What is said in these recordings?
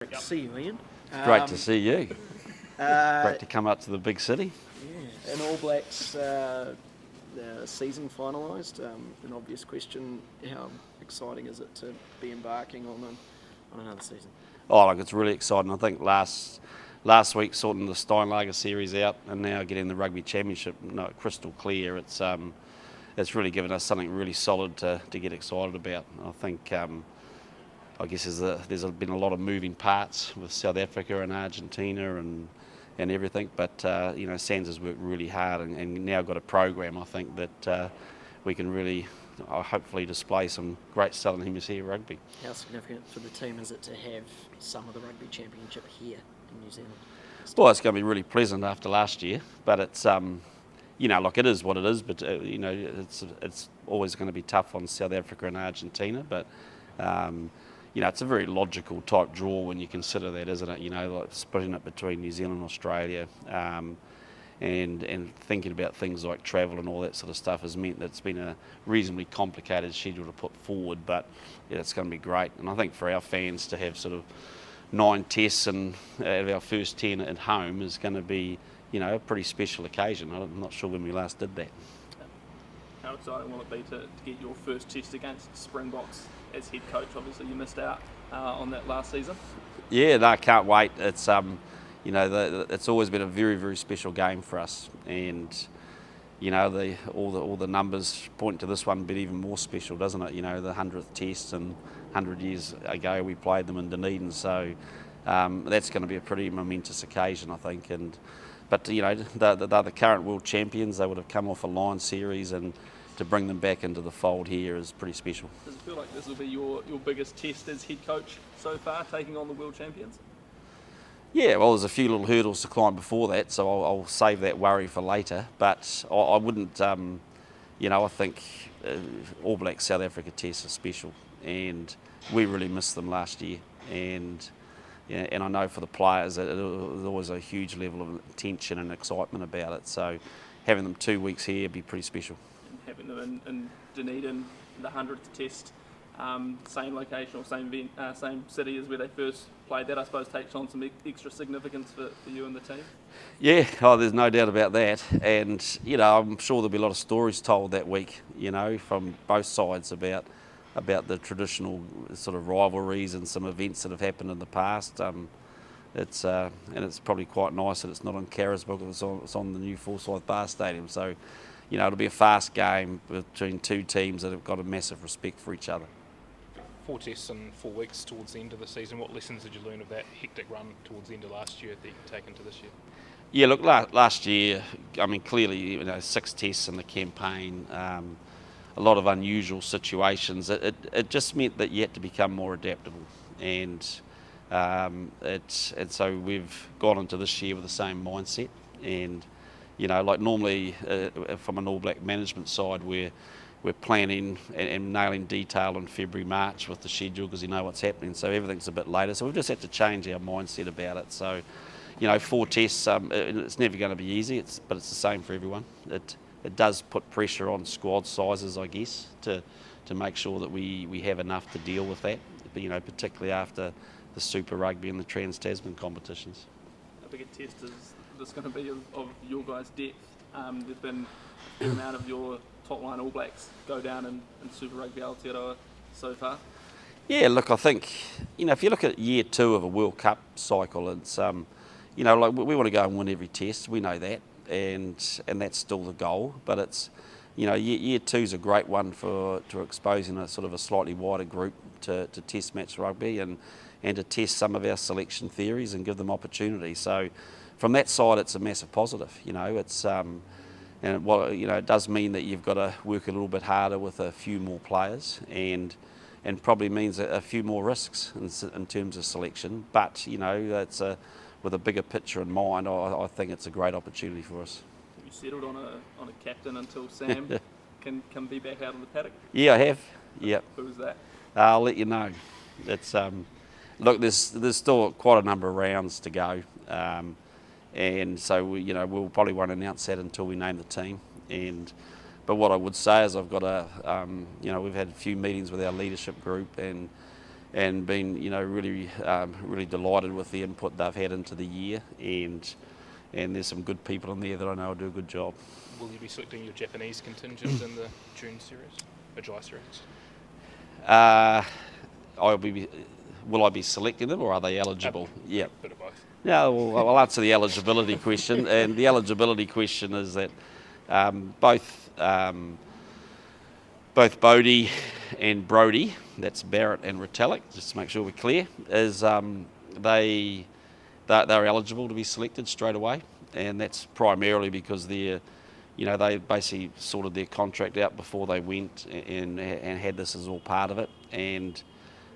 Great to see you, Ian. Great to see you. Great to come up to the big city. Yeah, and All Blacks season finalised. An obvious question: how exciting is it to be embarking on another season? Oh, look, it's really exciting. I think last week sorting the Steinlager Series out, and now getting the Rugby Championship crystal clear. It's really given us something really solid to get excited about. I think. I guess there's been a lot of moving parts with South Africa and Argentina and everything, but Sands has worked really hard and now got a program. I think that we can really hopefully display some great Southern Hemisphere rugby. How significant for the team is it to have some of the Rugby Championship here in New Zealand? Well, it's going to be really pleasant after last year, but it's like it is what it is. But it's always going to be tough on South Africa and Argentina, but. It's a very logical type draw when you consider that, isn't it? Like splitting it between New Zealand and Australia, and thinking about things like travel and all that sort of stuff has meant that it's been a reasonably complicated schedule to put forward. But it's going to be great, and I think for our fans to have sort of 9 tests and out of our first 10 at home is going to be, a pretty special occasion. I'm not sure when we last did that. How exciting will it be to get your first test against Springboks as head coach? Obviously, you missed out on that last season. Yeah, no, I can't wait. It's it's always been a very, very special game for us, and all the numbers point to this one being even more special, doesn't it? The 100th test, and 100 years ago we played them in Dunedin, so that's going to be a pretty momentous occasion, I think. But they're the current world champions. They would have come off a Lions series, and to bring them back into the fold here is pretty special. Does it feel like this will be your biggest test as head coach so far, taking on the world champions? Yeah, well, there's a few little hurdles to climb before that, so I'll save that worry for later. But I wouldn't, I think All Black South Africa tests are special, and we really missed them last year. And I know for the players that there's always a huge level of tension and excitement about it. So having them 2 weeks here would be pretty special. Having them in Dunedin, the 100th test, same location or same city as where they first played that, I suppose takes on some extra significance for you and the team? Yeah, there's no doubt about that. And, I'm sure there'll be a lot of stories told that week, from both sides about the traditional sort of rivalries and some events that have happened in the past. It's probably quite nice that it's not on Carisbrook, it's on the new Forsyth Bar Stadium. So, it'll be a fast game between two teams that have got a massive respect for each other. 4 tests in 4 weeks towards the end of the season. What lessons did you learn of that hectic run towards the end of last year that you can take into this year? Yeah, look, last year, clearly, 6 tests in the campaign, a lot of unusual situations. It just meant that you had to become more adaptable, and so we've gone into this year with the same mindset. And like normally from an All Black management side, we're planning and nailing detail in February, March with the schedule because you know what's happening. So everything's a bit later. So we've just had to change our mindset about it. So 4 tests, it's never going to be easy. But it's the same for everyone. It does put pressure on squad sizes, I guess, to make sure that we have enough to deal with that, particularly after the Super Rugby and the Trans-Tasman competitions. How big a test is this going to be of your guys' depth? There's been a fair amount of your top line All Blacks go down in Super Rugby Aotearoa so far. Yeah, look, I think, if you look at year 2 of a World Cup cycle, it's, like we want to go and win every test, we know that. And that's still the goal, but it's year 2 is a great one to exposing a sort of a slightly wider group to test match rugby and to test some of our selection theories and give them opportunity. So from that side, it's a massive positive. It's it does mean that you've got to work a little bit harder with a few more players and probably means a few more risks in terms of selection. But that's with a bigger picture in mind, I think it's a great opportunity for us. Have you settled on a captain until Sam can be back out on the paddock? Yeah, I have. Yep. Who's that? I'll let you know. It's look, there's still quite a number of rounds to go, and so we'll probably won't announce that until we name the team. But what I would say is I've got we've had a few meetings with our leadership group, and and been really delighted with the input they've had into the year, and there's some good people in there that I know will do a good job. Will you be selecting your Japanese contingent in the June series, or July series? Will I be selecting them, or are they eligible? Yeah. A bit of both. Yeah, well, I'll answer the eligibility question, and the eligibility question is that both Bodie and Brody, that's Barrett and Retallick, just to make sure we're clear, is they're eligible to be selected straight away, and that's primarily because they basically sorted their contract out before they went and had this as all part of it. And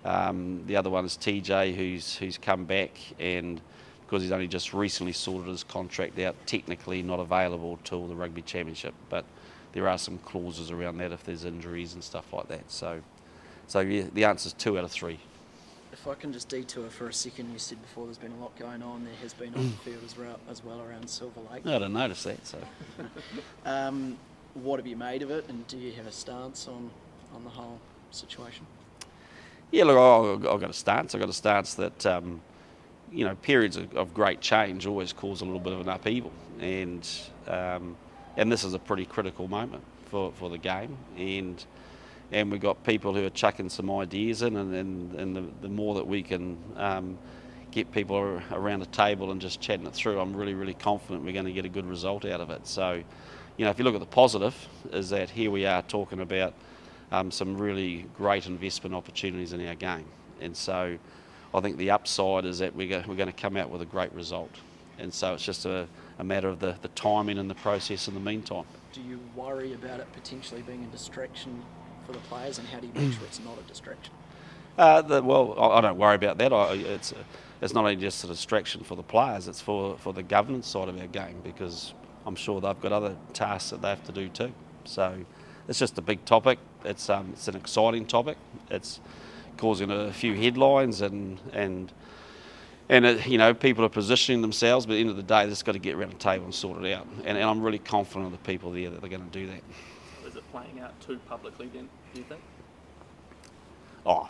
the other one is TJ, who's come back, and because he's only just recently sorted his contract out, technically not available till the Rugby Championship, but there are some clauses around that if there's injuries and stuff like that. So yeah, the answer is 2 out of 3. If I can just detour for a second, you said before there's been a lot going on. There has been on the field as well around Silver Lake. I didn't notice that. So, what have you made of it, and do you have a stance on the whole situation? yeah, look, I've got a stance. I've got a stance that periods of great change always cause a little bit of an upheaval, and this is a pretty critical moment for the game, and we've got people who are chucking some ideas in, and the more that we can get people around the table and just chatting it through, I'm really, really confident we're going to get a good result out of it. So, if you look at the positive, is that here we are talking about some really great investment opportunities in our game, and so I think the upside is that we're going to come out with a great result, and so it's just a matter of the timing and the process in the meantime. Do you worry about it potentially being a distraction for the players, and how do you make sure it's not a distraction? Well, I don't worry about that. It's not only just a distraction for the players, it's for the governance side of our game, because I'm sure they've got other tasks that they have to do too. So it's just a big topic. It's an exciting topic. It's causing a few headlines, and people are positioning themselves, but at the end of the day, they've just got to get around the table and sort it out. And I'm really confident of the people there that they're going to do that. Is it playing out too publicly then, do you think? Oh,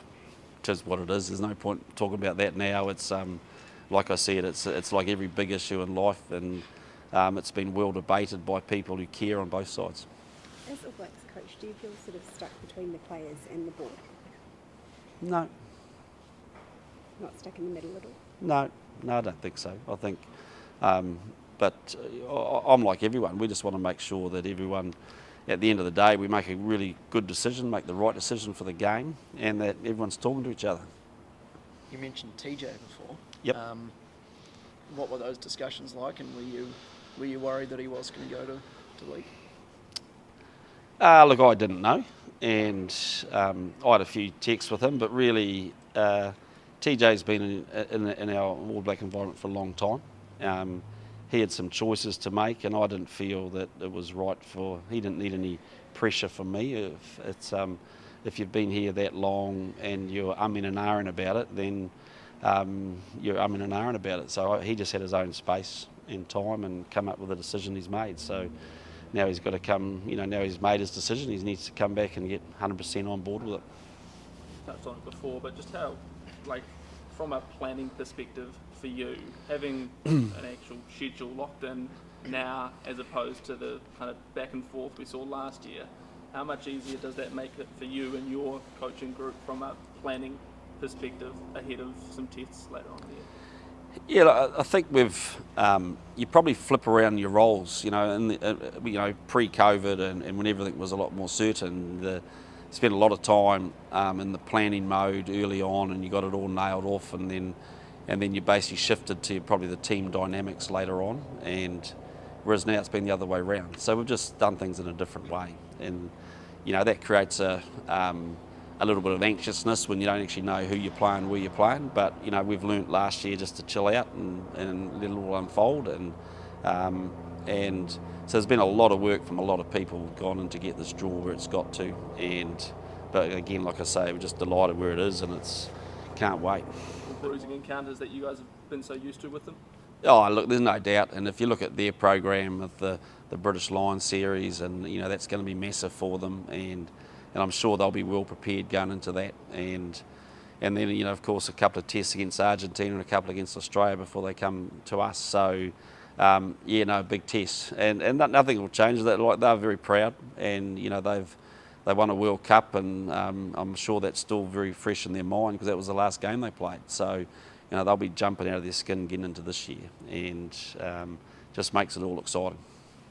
just what it is. There's no point talking about that now. It's like I said, it's like every big issue in life, and it's been well debated by people who care on both sides. As All Blacks coach, do you feel sort of stuck between the players and the board? No. Not stuck in the middle at all? No, I don't think so. I think, but I'm like everyone. We just want to make sure that everyone, at the end of the day, we make a really good decision, make the right decision for the game, and that everyone's talking to each other. You mentioned TJ before. Yep. What were those discussions like, and were you worried that he was going to go to league? Look, I didn't know, and I had a few texts with him, but really, TJ's been in our All Black environment for a long time. He had some choices to make, and I didn't feel that it was right he didn't need any pressure from me. If you've been here that long and you're umming and ahhing about it, then you're umming and ahhing about it. So he just had his own space and time and come up with a decision he's made. So now he's got to come, now he's made his decision, he needs to come back and get 100% on board with it. Touched on it before, but just how, from a planning perspective for you, having an actual schedule locked in now as opposed to the kind of back and forth we saw last year, how much easier does that make it for you and your coaching group from a planning perspective ahead of some tests later on there? Yeah, I think you probably flip around your roles, pre-COVID and when everything was a lot more certain. Spent a lot of time in the planning mode early on, and you got it all nailed off, and then you basically shifted to probably the team dynamics later on, and whereas now it's been the other way around. So we've just done things in a different way, and that creates a little bit of anxiousness when you don't actually know who you're playing, where you're playing. But we've learnt last year just to chill out and let it all unfold, and so there's been a lot of work from a lot of people gone in to get this draw where it's got to. But again, like I say, we're just delighted where it is, and can't wait. The bruising encounters that you guys have been so used to with them? Oh, look, there's no doubt. And if you look at their program of the Bledisloe Series, and that's going to be massive for them, and I'm sure they'll be well prepared going into that. And and then of course a couple of tests against Argentina and a couple against Australia before they come to us. So big test, and nothing will change. That they're very proud, and they won a World Cup, and I'm sure that's still very fresh in their mind because that was the last game they played. So they'll be jumping out of their skin getting into this year, and just makes it all exciting.